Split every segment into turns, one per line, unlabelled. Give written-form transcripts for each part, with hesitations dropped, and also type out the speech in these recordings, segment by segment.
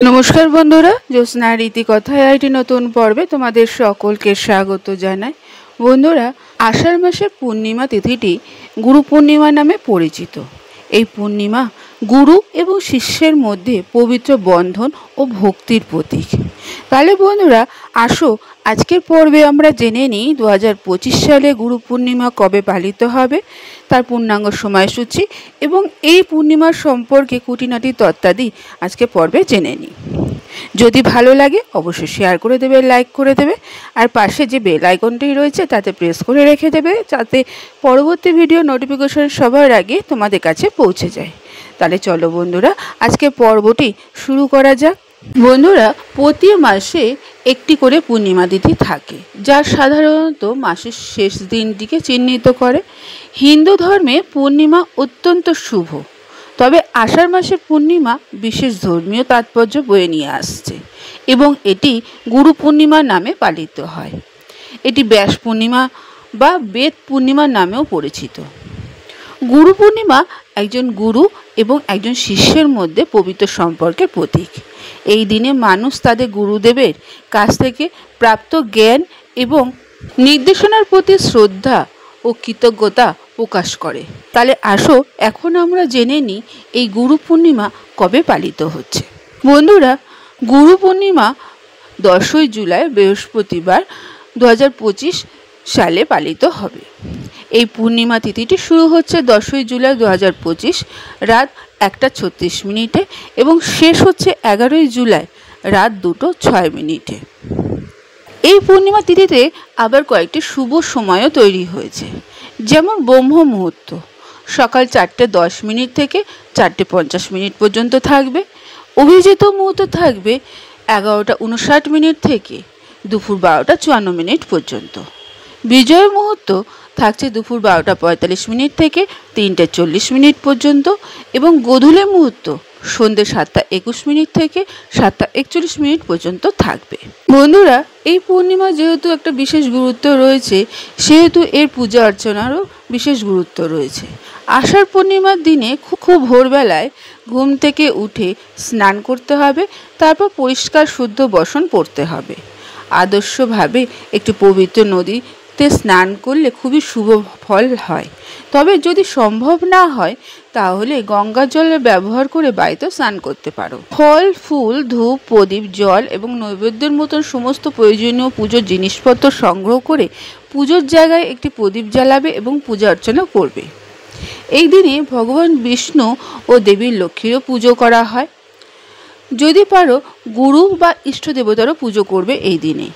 नमस्कार बंधुरा ज्योत्स्ना रीतिकथाय आईटी नतून पर्वे तुम्हादेर सकलके स्वागत जानाई। बंधुरा आषाढ़ मासेर पूर्णिमा तिथिटी गुरु पूर्णिमा नामे परिचित। এই পূর্ণিমা गुरु एवं शिष्येर मध्य पवित्र बंधन और भक्तिर प्रतीक। ताहले बंधुरा आसो आजकेर पर्वे आमरा जेने निई 2025 साले गुरु पूर्णिमा कबे पालित हबे तार पूर्णांग সময়সূচি এবং এই পূর্ণিমার সম্পর্কে খুঁটিনাটি তথ্যাদি আজকে পর্বে জেনে নিই। যদি ভালো লাগে অবশ্যই শেয়ার করে দেবে, লাইক করে দেবে আর পাশে যে বেল আইকনটি রয়েছে তাতে প্রেস করে রেখে দেবে যাতে পরবর্তী ভিডিও নোটিফিকেশন সবার আগে তোমাদের কাছে পৌঁছে যায়। তাহলে চলো বন্ধুরা আজকে পর্বটি শুরু করা যাক। বন্ধুরা প্রতি মাসে একটি করে পূর্ণিমা তিথি থাকে যা সাধারণত মাসের শেষ দিনটিকে চিহ্নিত করে। হিন্দু ধর্মে পূর্ণিমা অত্যন্ত শুভ, তবে আষাঢ় মাসের পূর্ণিমা বিশেষ ধর্মীয় তাৎপর্য বয়ে নিয়ে আসছে এবং এটি গুরু পূর্ণিমা নামে পালিত হয়। এটি ব্যাস পূর্ণিমা বা বেদ পূর্ণিমা নামেও পরিচিত। গুরু পূর্ণিমা একজন গুরু এবং একজন শিষ্যের মধ্যে পবিত্র সম্পর্কের প্রতীক। এই দিনে মানুষ তাদের গুরুদেবের কাছ থেকে প্রাপ্ত জ্ঞান এবং নির্দেশনার প্রতি শ্রদ্ধা ও কৃতজ্ঞতা প্রকাশ করে। তাহলে আসো এখন আমরা জেনে নিই এই গুরু পূর্ণিমা কবে পালিত হচ্ছে। বন্ধুরা গুরু পূর্ণিমা 10ই জুলাই বৃহস্পতিবার 2025 সালে পালিত হবে। এই পূর্ণিমা তিথিটি শুরু হচ্ছে 10ই জুলাই 2025 রাত 1:36 এবং শেষ হচ্ছে 11ই জুলাই রাত 2:06। এই পূর্ণিমা তিথিতে আবার কয়েকটি শুভ সময়ও তৈরি হয়েছে, যেমন ব্রহ্ম মুহূর্ত সকাল 4:10 থেকে 4:50 পর্যন্ত থাকবে। অভিজিৎ মুহূর্ত থাকবে 11:59 থেকে দুপুর 12:54 পর্যন্ত। বিজয় মুহূর্ত থাকছে দুপুর 12:45 থেকে 3:40 পর্যন্ত এবং গোধূলি মুহূর্ত সন্ধ্যে 7:21 থেকে 7:41 পর্যন্ত থাকবে। বন্ধুরা এই পূর্ণিমা যেহেতু একটা বিশেষ গুরুত্ব রয়েছে সেহেতু এর পূজা অর্চনারও বিশেষ গুরুত্ব রয়েছে। আষাঢ় পূর্ণিমার দিনে খুব ভোরবেলায় ঘুম থেকে উঠে স্নান করতে হবে, তারপর পরিষ্কার শুদ্ধ বসন পরতে হবে। আদর্শভাবে একটি পবিত্র নদীতে স্নান করলে খুবই শুভ ফল হয়, তবে যদি সম্ভব না হয় তাহলে গঙ্গা জলের ব্যবহার করে বাড়িতে স্নান করতে পারো। ফল, ফুল, ধূপ, প্রদীপ, জল এবং নৈবেদ্যের মতন সমস্ত প্রয়োজনীয় পুজোর জিনিসপত্র সংগ্রহ করে পুজোর জায়গায় একটি প্রদীপ জ্বালাবে এবং পূজা অর্চনা করবে। এই দিনে ভগবান বিষ্ণু ও দেবী লক্ষ্মীরও পুজো করা হয়। যদি পারো গুরু বা ইষ্ট দেবতারও পুজো করবে এই দিনে।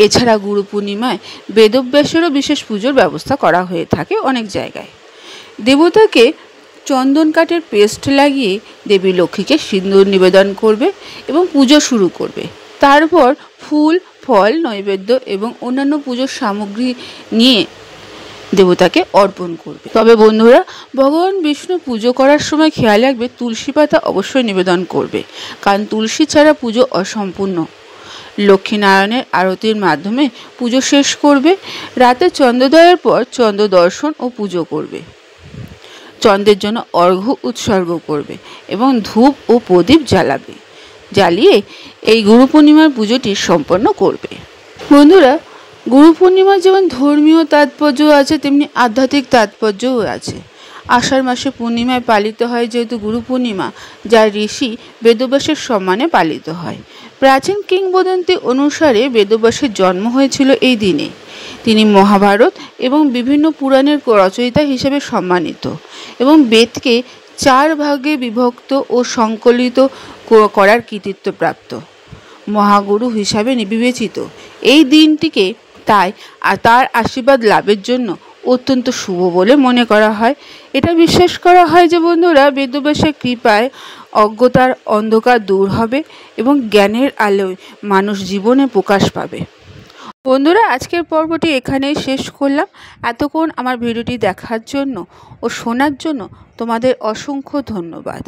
এছাড়া গুরু পূর্ণিমায় বেদব্যাসেরও বিশেষ পুজোর ব্যবস্থা করা হয়ে থাকে অনেক জায়গায়। দেবতাকে চন্দন কাঠের পেস্ট লাগিয়ে দেবী লক্ষ্মীকে সিন্দুর নিবেদন করবে এবং পুজো শুরু করবে। তারপর ফুল, ফল, নৈবেদ্য এবং অন্যান্য পুজোর সামগ্রী নিয়ে দেবতাকে অর্পণ করবে। তবে বন্ধুরা ভগবান বিষ্ণু পুজো করার সময় খেয়াল রাখবে তুলসী পাতা অবশ্যই নিবেদন করবে, কারণ তুলসী ছাড়া পুজো অসম্পূর্ণ। লক্ষ্মীনারায়ণের আরতির মাধ্যমে পুজো শেষ করবে। রাতে চন্দ্রোদয়ের পর চন্দ্র দর্শন ও পুজো করবে। চন্দ্রের জন্য অর্ঘ্য উৎসর্গ করবে এবং ধূপ ও প্রদীপ জ্বালিয়ে এই গুরু পূর্ণিমার পুজোটি সম্পন্ন করবে। বন্ধুরা গুরু পূর্ণিমার যেমন ধর্মীয় তাৎপর্য আছে তেমনি আধ্যাত্মিক তাৎপর্যও আছে। আষাঢ় মাসে পূর্ণিমায় পালিত হয় যেহেতু গুরু পূর্ণিমা, যা ঋষি বেদব্যাসের সম্মানে পালিত হয়। প্রাচীন কিংবদন্তি অনুসারে বেদব্যাসের জন্ম হয়েছিল এই দিনে। তিনি মহাভারত এবং বিভিন্ন পুরাণের রচয়িতা হিসেবে সম্মানিত এবং বেদকে 4 ভাগে বিভক্ত ও সংকলিত করার কৃতিত্ব প্রাপ্ত মহাগুরু হিসাবে বিবেচিত। এই দিনটিকে তাই তার আশীর্বাদ লাভের জন্য অত্যন্ত শুভ বলে মনে করা হয়। এটা বিশ্বাস করা হয় যে বন্ধুরা বেদব্যাসের কৃপায় অজ্ঞতার অন্ধকার দূর হবে এবং জ্ঞানের আলোয় মানুষ জীবনে প্রকাশ পাবে। বন্ধুরা আজকের পর্বটি এখানেই শেষ করলাম। এতক্ষণ আমার ভিডিওটি দেখার জন্য ও শোনার জন্য তোমাদের অসংখ্য ধন্যবাদ।